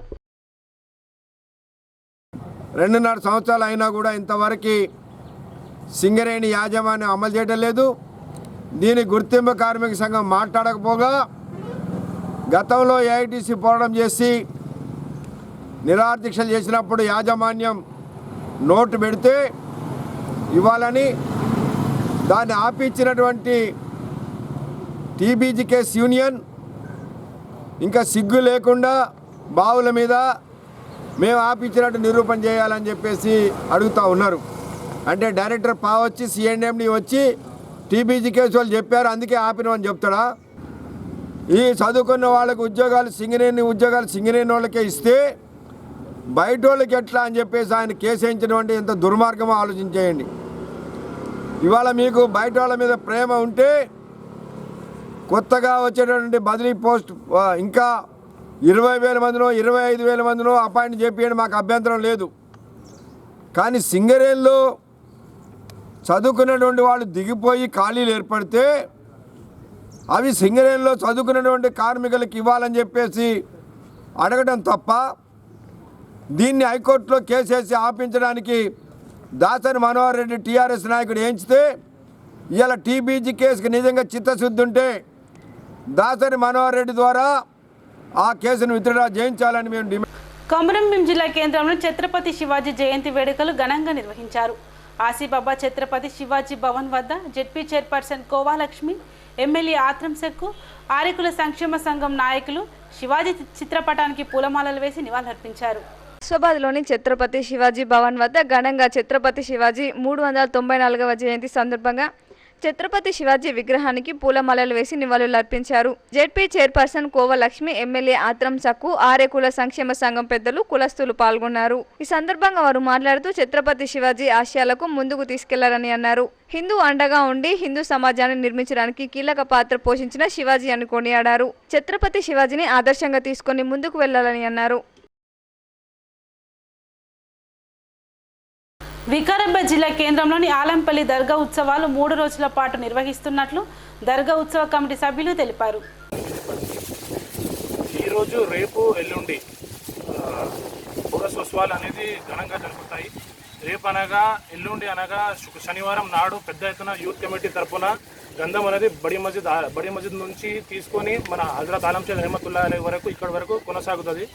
2.5 సంవత్సరాలు అయినా కూడా ఇంతవరకు సింగరేణి యాజమాన్యం అమలు చేయడం లేదు. దీని గుర్తింపు కార్మిక సంఘం మాట్లాడకపోగా గతంలో ఏఐటీసీ పోరాటం చేసి నిరాదీక్షలు చేసినప్పుడు యాజమాన్యం నోటు పెడితే ఇవ్వాలని దాన్ని ఆపించినటువంటి టీబీజీ కేస్ యూనియన్ ఇంకా సిగ్గు లేకుండా బావుల మీద మేము ఆపించినట్టు నిరూపణ చేయాలని చెప్పేసి అడుగుతూ ఉన్నారు. అంటే డైరెక్టర్ వచ్చి సిఎండి వచ్చి టీబీజీ కేసు వాళ్ళు చెప్పారు అందుకే ఆపినామని చెప్తాడా? ఈ చదువుకున్న వాళ్ళకి ఉద్యోగాలు సింగరేణి వాళ్ళకే ఇస్తే బయట వాళ్ళకి ఎట్లా అని చెప్పేసి ఆయన కేసు వేయించినటువంటి ఎంత దుర్మార్గమో ఆలోచించేయండి. ఇవాళ మీకు బయట వాళ్ళ మీద ప్రేమ ఉంటే కొత్తగా వచ్చేటటువంటి బదిలీ పోస్ట్ ఇంకా 20,000 మందినో 25,000 మందినో అపాయింట్ చేపియండి, మాకు అభ్యంతరం లేదు. కానీ సింగరేణిలో చదువుకున్నటువంటి వాళ్ళు దిగిపోయి ఖాళీలు ఏర్పడితే అవి సింగరేణిలో చదువుకున్నటువంటి కార్మికులకు ఇవ్వాలని చెప్పేసి అడగడం తప్ప దీన్ని హైకోర్టులో కేసు వేసి ఆపించడానికి దాసరి మనోహర్ రెడ్డి టీఆర్ఎస్ నాయకుడు ఏంచితే ఇవాళ టీబీజీ కేసుకి నిజంగా చిత్తశుద్ధి ఉంటే దాసరి మనోహర్ రెడ్డి ద్వారా ఆ కేసును విత్డ్రా చేయించాలని మేము డిమాండ్. కొమరంభీం జిల్లా కేంద్రంలో ఛత్రపతి శివాజీ జయంతి వేడుకలు ఘనంగా నిర్వహించారు. ఆసిబాబా ఛత్రపతి శివాజీ భవన్ వద్ద జెడ్పీ చైర్పర్సన్ కోవాలక్ష్మి, ఎమ్మెల్యే ఆత్రం సెక్కు, ఆరికుల సంక్షేమ సంఘం నాయకులు శివాజీ చిత్రపటానికి పూలమాలలు వేసి నివాళులర్పించారు. హైదరాబాద్లోని ఛత్రపతి శివాజీ భవన్ వద్ద ఘనంగా ఛత్రపతి శివాజీ 394వ జయంతి సందర్భంగా ఛత్రపతి శివాజీ విగ్రహానికి పూలమాలలు వేసి నివాళులర్పించారు. ZP chairperson Kova Lakshmi, MLA Atram సక్కు, ఆర్యకుల సంక్షేమ సంఘం పెద్దలు, కులస్తులు పాల్గొన్నారు. ఈ సందర్భంగా వారు మాట్లాడుతూ ఛత్రపతి శివాజీ ఆశయాలకు ముందుకు తీసుకెళ్లారని అన్నారు. హిందూ అండగా ఉండి హిందూ సమాజాన్ని నిర్మించడానికి కీలక పాత్ర పోషించిన శివాజీ అని కొనియాడారు. ఛత్రపతి శివాజీని ఆదర్శంగా తీసుకొని ముందుకు వెళ్లాలని అన్నారు. వికారాబాద్ జిల్లా కేంద్రంలోని ఆలంపల్లి దర్గా ఉత్సవాలు 3 రోజుల పాటు నిర్వహిస్తున్నట్లు దర్గా ఉత్సవ కమిటీ సభ్యులు తెలిపారు. ఈరోజు, రేపు, ఎల్లుండి పురస్వత్సవాలు అనేది ఘనంగా జరుగుతాయి. రేపు అనగా ఎల్లుండి అనగా శనివారం నాడు పెద్ద ఎత్తున యూత్ కమిటీ తరఫున గంధం అనేది బడి మస్జిద్ నుంచి తీసుకొని మన హజరత్ ఆలంషేఖ్ రెహమతుల్లాహి అలైహి వరకు ఇక్కడ వరకు కొనసాగుతుంది.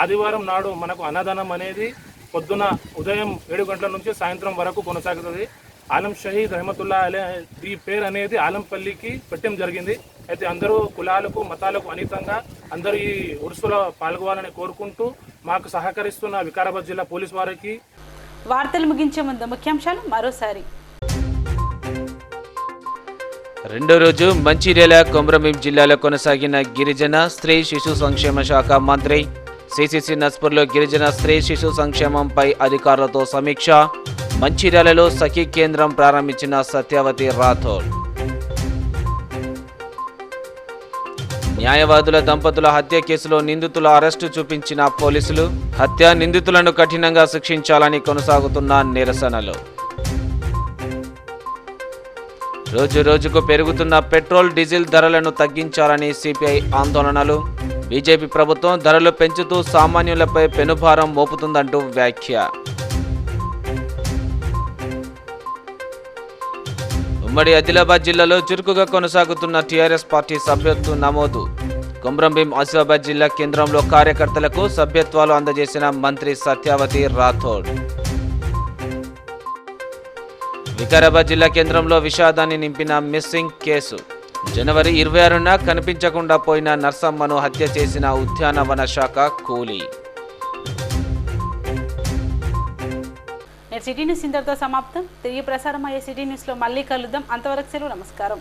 ఆదివారం నాడు మనకు అన్నదానం అనేది పొద్దున ఉదయం 7 గంటల నుంచి సాయంత్రం వరకు కొనసాగుతుంది. ఆలం షహీద్ రహమతుల్లా అలే ఈ పేరు అనేది ఆలంపల్లికి పెట్టడం జరిగింది. అయితే అందరూ కులాలకు మతాలకు అతీతంగా అందరూ ఈ ఉరుసులో పాల్గొనాలని కోరుకుంటూ మాకు సహకరిస్తున్న వికారాబాద్ జిల్లా పోలీస్ వారికి. వార్తలు ముగించే ముందు ముఖ్యాంశాలు మరోసారి. రెండో రోజు మంచిర్యాల కొమరంభీం జిల్లాలో కొనసాగిన గిరిజన స్త్రీ శిశు సంక్షేమ శాఖ మంత్రి సిసిసి నస్పూర్లో గిరిజన స్త్రీ శిశు సంక్షేమంపై అధికారులతో సమీక్ష. మంచిర్యాలలో సఖీ కేంద్రం ప్రారంభించిన సత్యవతి రాథోడ్. న్యాయవాదుల దంపతుల హత్య కేసులో నిందితుల అరెస్టు చూపించిన పోలీసులు. హత్య నిందితులను కఠినంగా శిక్షించాలని కొనసాగుతున్న నిరసనలు. రోజు రోజుకు పెరుగుతున్న పెట్రోల్ డీజిల్ ధరలను తగ్గించాలని సిపిఐ ఆందోళనలు. బీజేపీ ప్రభుత్వం ధరలు పెంచుతూ సామాన్యులపై పెనుభారం మోపుతుందంటూ వ్యాఖ్య. ఉమ్మడి ఆదిలాబాద్ జిల్లాలో చురుకుగా కొనసాగుతున్న టీఆర్ఎస్ పార్టీ సభ్యత్వ నమోదు. కొమరంభీం ఆసిఫాబాద్ జిల్లా కేంద్రంలో కార్యకర్తలకు సభ్యత్వాలు అందజేసిన మంత్రి సత్యవతి రాథోడ్. వికారాబాద్ జిల్లా కేంద్రంలో విషాదాన్ని నింపిన మిస్సింగ్ కేసు. జనవరి 26న కనిపించకుండా పోయిన నర్సమ్మను హత్య చేసిన ఉద్యానవన శాఖ కూలీ. సిటీ న్యూస్ ఇంతటితో సమాప్తం. తిరిగి ప్రసారం అయ్యే సిటీ న్యూస్లో మళ్ళీ కలుద్దాం. అంతవరకు సెలవు. నమస్కారం.